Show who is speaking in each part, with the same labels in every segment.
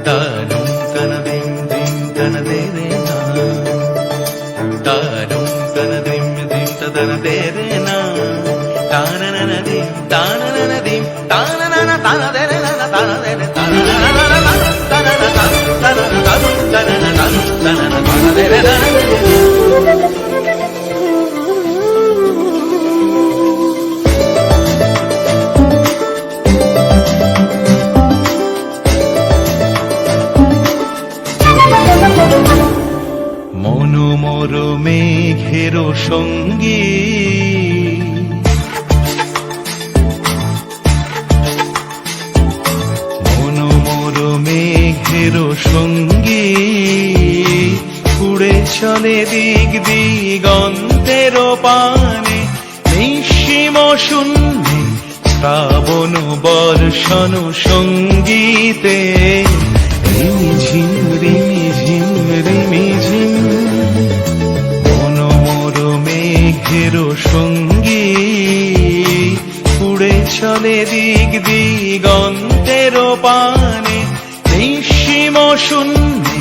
Speaker 1: താനും തനദിം ദിം തനദേരേ നാ താനും തനദിം ദിം തനദേരേ നാ താനനനദിം താനനനദിം താനനന തനദേരേ നാ തനദേരേ താനനന തനന തനന തനദേരേ നാ মনোমর মেঘের সঙ্গী মনোমর মেঘের সঙ্গী উড়ে চলে দিক দিগন্তের পানে নিঃসীম শূন্যে শ্রাবণ বর্ষণ সঙ্গীতে রিমিঝিম রিমিঝিম রিমিঝিম মনোমর মেঘের সঙ্গী উড়ে চলে দিক দিগন্তের পানে নিঃসীম শূন্যে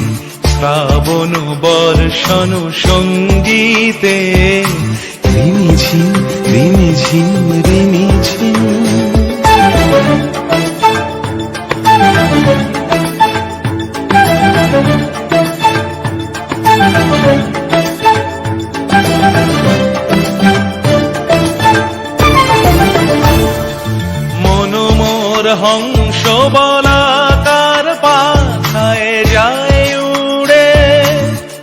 Speaker 1: শ্রাবণ বর্ষণ সঙ্গীতে রিমিঝিম রিমিঝিম রিমিঝিম মনোমর হংস বলাকার পাখায় যায় উড়ে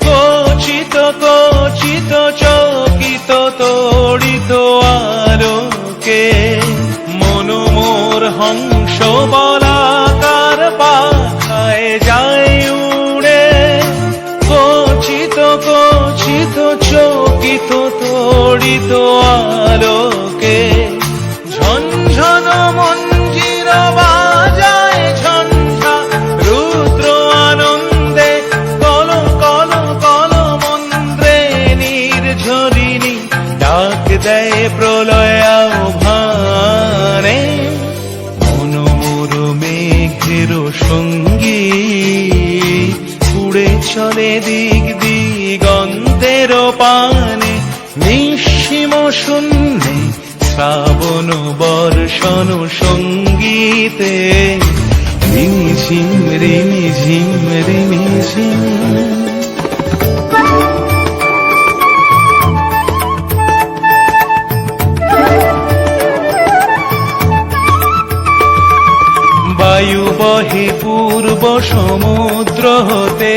Speaker 1: কচিত কচিত চকিত তড়িত আলোকে মনোমর হংস বলাকার পাখায় যায় উড়ে কচিত কচিত চকিত তড়িত আলোকে ঝনঝন মঞ্জির বাজায় ঝঞ্ঝা রুদ্র আনন্দে কল কল কল মন্ত্রে নির্ঝরিণী ডাক দেয় প্রলয় আহ্বানে মনোমর মেঘের সঙ্গী উড়ে চলে দিক দিগন্তের পানে নিঃসীম শূন্যে শ্রাবণ বর্ষণ সঙ্গীতে রিমিঝিম রিমিঝিম রিমিঝিম বায়ু বহে পূর্ব সমুদ্র হতে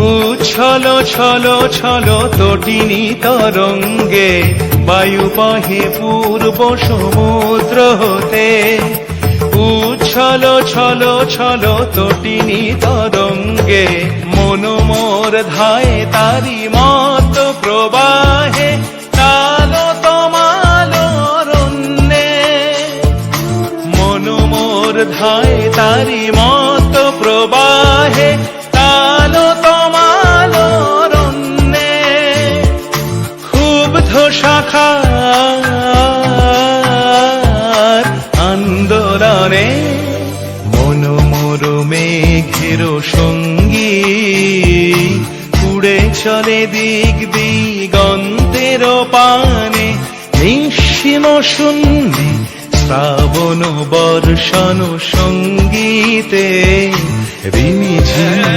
Speaker 1: উচ্ছল ছল ছল তটিনী তরঙ্গে বায়ু বহে পূর্ব সমুদ্র হতে উচ্ছল ছল ছল তটিনী তরঙ্গে মনোমর ধায় তারি মত প্রবাহে তাল তমাল অরণ্যে মনোমর ধায় তারি মত প্রবাহে তাল তমাল অরণ্যে ক্ষুব্ধ শাখার আন্দোলনে মনোমর মেঘের সঙ্গী উড়ে চলে দিক দিগন্তের পানে নিঃসীম শূন্যে শ্রাবণ বর্ষণ সঙ্গীতে রিমিঝিম